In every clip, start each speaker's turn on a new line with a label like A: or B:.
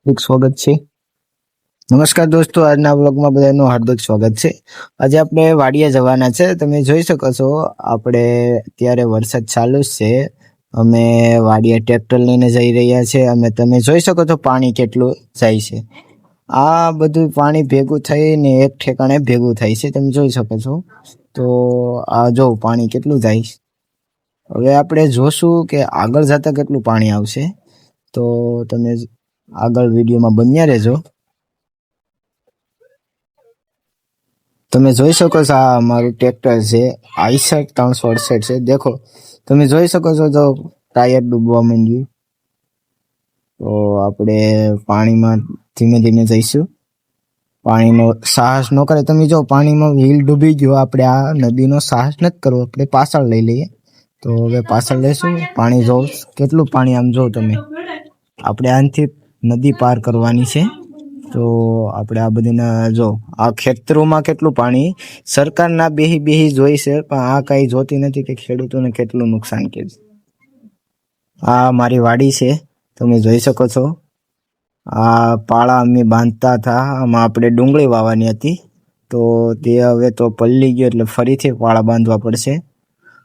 A: હાર્દિક સ્વાગત છે. નમસ્કાર દોસ્તો, આજના બ્લોગમાં બધાનું હાર્દિક સ્વાગત છે. આજે આપણે વાડીએ જવાના છે. તમે જોઈ શકો છો આપણે અત્યારે વરસાદ ચાલુ જ છે. અમે વાડીએ ટ્રેક્ટર લઈને જઈ રહ્યા છે અને તમે જોઈ શકો છો પાણી કેટલું જાય છે. આ બધું પાણી ભેગું થઈને એક ઠેકાણે ભેગું થાય છે, તમે જોઈ શકો છો. તો આ જો પાણી કેટલું જાય છે. હવે આપણે જોશું કે આગળ જતા કેટલું પાણી આવશે. તો તમે આગળ વિડીયોમાં બન્યા રહેજો. તમે જોઈ શકો છો આ અમારું ટ્રેક્ટર છે, આઈસર 368 છે. દેખો તમે જોઈ શકો છો તો ટાયર ડૂબવા માંડ્યું. તો આપણે પાણીમાં ધીમે ધીમે જઈશું. પાણીનો સાહસ ન કરે. તમે જો પાણીમાં વ્હીલ ડૂબી ગયો, આપણે આ નદીનો સાહસ નથી કરવો, આપણે પાછળ લઈ લઈએ. તો હવે પાછળ લઈશું. પાણી જો કેટલું પાણી આમ જો તમે, આપણે આનાથી નદી પાર કરવાની છે. તો આપણે આ બધીના જો આ ખેતરોમાં કેટલું પાણી સરકારના બેહી જોઈ છે, પણ આ કઈ જોતી નથી કે ખેડૂતોને કેટલું નુકસાન કરે છે. આ મારી વાડી છે, તમે જોઈ શકો છો. આ પાળા અમે બાંધતા હતા, આમાં આપણે ડુંગળી વાવવાની હતી. તો તે હવે તો પલ્લી ગયો એટલે ફરીથી પાળા બાંધવા પડશે.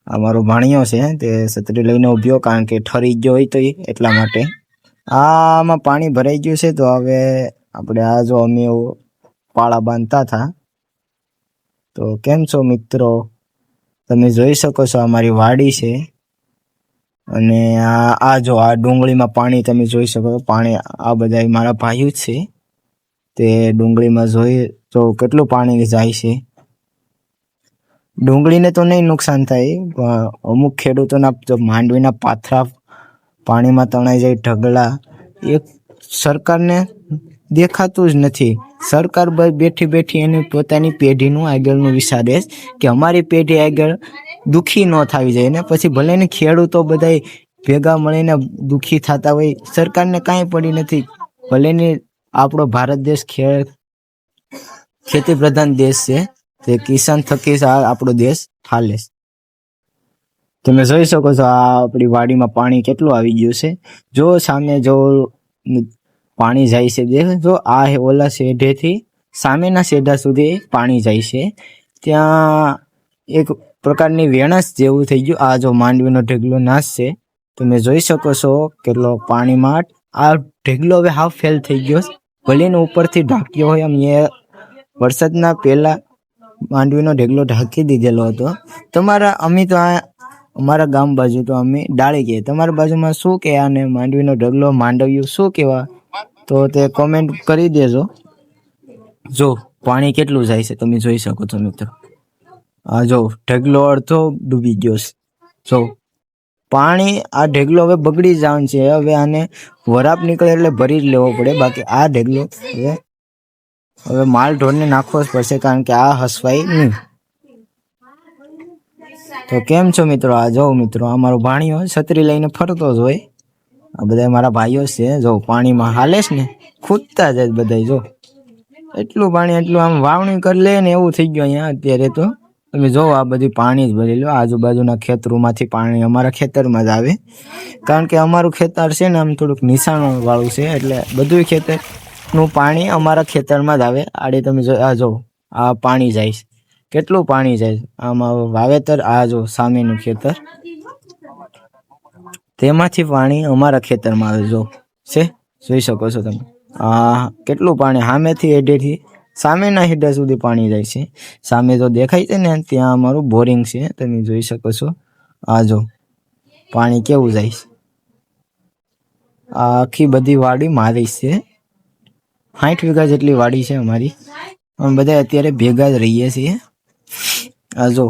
A: આ મારો ભાણિયો છે, તે છત્રી લઈને ઉભ્યો કારણ કે ઠરી ગયો હોય તો એટલા માટે. આમાં પાણી ભરાઈ ગયું છે. તો હવે આપણે આ જો અમે પાળા બાંધતા હતા. તો કેમ છો મિત્રો, તમે જોઈ શકો છો અમારી વાડી છે. અને આ જો આ ડુંગળીમાં પાણી તમે જોઈ શકો. પાણી આ બધા મારા ભાઈઓ જ છે, તે ડુંગળીમાં જોઈ તો કેટલું પાણી જાય છે. ડુંગળીને તો નહીં નુકસાન થાય, પણ અમુક ખેડૂતોના જો માંડવીના પાથરા પાણીમાં તણાઈ જાય, ઢગલા, એ સરકારને દેખાતું જ નથી. સરકાર બેઠી એની પોતાની પેઢીનું આગળનું વિચારે કે અમારી પેઢી આગળ દુઃખી ન થવી જાય. ને પછી ભલે ને ખેડૂતો બધા ભેગા મળીને દુઃખી થતા હોય, સરકારને કાંઈ પડી નથી. ભલે ને આપણો ભારત દેશ ખેતી પ્રધાન દેશ છે, તે કિસાન થકી આપણો દેશ હાલે. તમે જોઈ શકો છો આ આપણી વાડીમાં પાણી કેટલું આવી ગયું છે. જો સામે જો પાણી જાય છે, જો આ ઓલા શેઢેથી સામેના શેઢા સુધી પાણી જાય છે. ત્યાં એક પ્રકારની વેણસ જેવું થઈ ગયું. આ જો માંડવીનો ઢેગલો નાશ છે, તમે જોઈ શકો છો કેટલો પાણીમાં આ ઢેગલો હવે હાફ ફેલ થઈ ગયો. ભલે ને ઉપરથી ઢાંક્યો હોય, એમ એ વરસાદના પહેલા માંડવીનો ઢેગલો ઢાંકી દીધેલો હતો. અમે તો અમારા ગામ બાજુ તો અમે ડાળી કહીએ. તમારા બાજુમાં શું કે આને માંડવીનો ઢગલો, માંડવ્યું શું કહેવા, તો તે કોમેન્ટ કરી દેજો. જો પાણી કેટલું જાય છે, તમે જોઈ શકો છો મિત્રો. આ જો ઢગલો અડધો ડૂબી ગયો છે. જો પાણી આ ઢેગલો હવે બગડી જવાનું છે. હવે આને વરાપ નીકળે એટલે ભરી જ લેવો પડે. બાકી આ ઢેગલો હવે માલ ઢોરને નાખવો જ પડશે, કારણ કે આ હસવાય નહીં. તો કેમ છો મિત્રો, આ જો મિત્રો આ મારો ભાણિયો છત્રી લઈને ફરતો જ હોય. આ બધા મારા ભાઈઓ છે. જો પાણીમાં હાલે છે ને, ખૂદતા જાય બધા. જો એટલું પાણી, એટલું આમ વાવણી કરી લે ને એવું થઈ ગયું અહીંયા અત્યારે. તો તમે જો આ બધું પાણી જ ભરી લો. આજુબાજુના ખેતરોમાંથી પાણી અમારા ખેતરમાં જ આવે, કારણ કે અમારું ખેતર છે ને આમ થોડુંક નિશાણ વાળું છે, એટલે બધું ખેતરનું પાણી અમારા ખેતરમાં જ આવે. આડે તમે જો આ જો આ પાણી જાય છે, કેટલું પાણી જાય. આમાં વાવેતર, આ જો સામેનું ખેતર, તેમાંથી પાણી અમારા ખેતરમાં આવે. જો છે, જોઈ શકો છો તમે. આ કેટલું પાણી સામેથી હેડેથી સામેના હેડા સુધી પાણી જાય છે. સામે તો દેખાય છે ને, ત્યાં અમારું બોરિંગ છે, તમે જોઈ શકો છો. આ જો પાણી કેવું જાય છે. આ આખી બધી વાડી મારી છે. 60 વીઘા જેટલી વાડી છે અમારી. અમે બધા અત્યારે ભેગા જ રહીએ છીએ. આ જો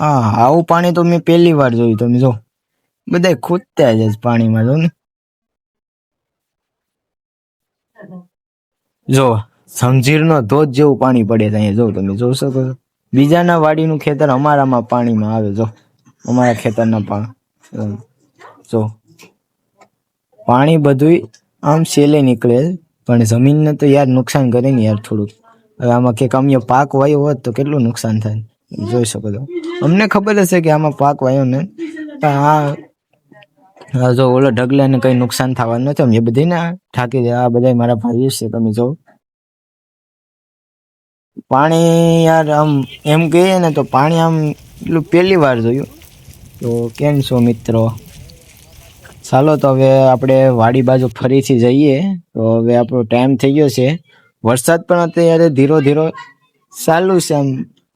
A: આવું પાણી તો મેં પહેલી વાર જોયું. તમે જો બધા ખૂદતા જાય પાણીમાં. જો ને, જો સમજીરનો ધોધ જેવું પાણી પડે છે અહીંયા. જો તમે જોઈ શકો છો. બીજાના વાડીનું ખેતર અમારામાં પાણીમાં આવે. જો અમારા ખેતરના પાણી, જો પાણી બધું આમ છેલ્લે નીકળે, પણ જમીનને તો યાર નુકસાન કરે ને યાર થોડુંક. હવે આમાં કંઈક અમે પાક વાયો હોત તો કેટલું નુકસાન થાય, જોઈ શકો છો. અમને ખબર હશે કે આમાં પાક વાયો ને, પણ આ હા, જો ઓલો ઢગલાને કઈ નુકસાન થવાનું નથી. અમે બધી ને ઠાકી જાય. આ બધા મારા ભાઈઓ છે. તમે જો પાણી યાર આમ એમ કહીએ ને તો પાણી આમ એટલું પહેલી વાર જોયું. તો કેમ છો મિત્રો? ચાલો તો હવે આપણે વાડી બાજુ ફરીથી જઈએ. તો હવે આપણો ટાઈમ થઈ ગયો છે. વરસાદ પણ અત્યારે ધીરો ધીરો ચાલુ છે. આમ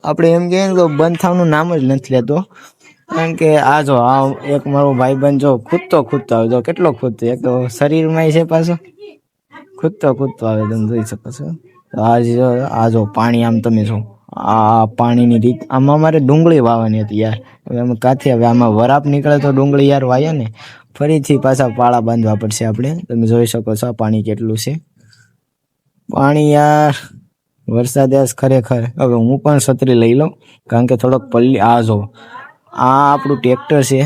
A: આપણે એમ કહીએ ને તો બંધ થવાનું નામ જ નથી લેતો. કારણ કે આ જો આ એક મારો ભાઈબંધ જો કૂદતો આવે. જો કેટલો કૂદતો, એક તો શરીરમાં છે પાછો કૂદતો આવે. તમે જોઈ શકો છો. આ જો પાણી આમ તમે જો આ પાણીની રીત. આમાં અમારે ડુંગળી વાવવાની હતી યાર. હવે અમે કાથી હવે આમાં વરાપ નીકળે તો ડુંગળી યાર વાય ને ફરીથી પાછા પાળા બાંધવા પડશે આપણે. તમે જોઈ શકો છો પાણી કેટલું છે. પાણી યાર વરસાદ ખરેખર. હવે હું પણ છત્રી લઈ લઉં કારણ કે થોડોક પલ્લી. આ જો આ આપણું ટ્રેક્ટર છે.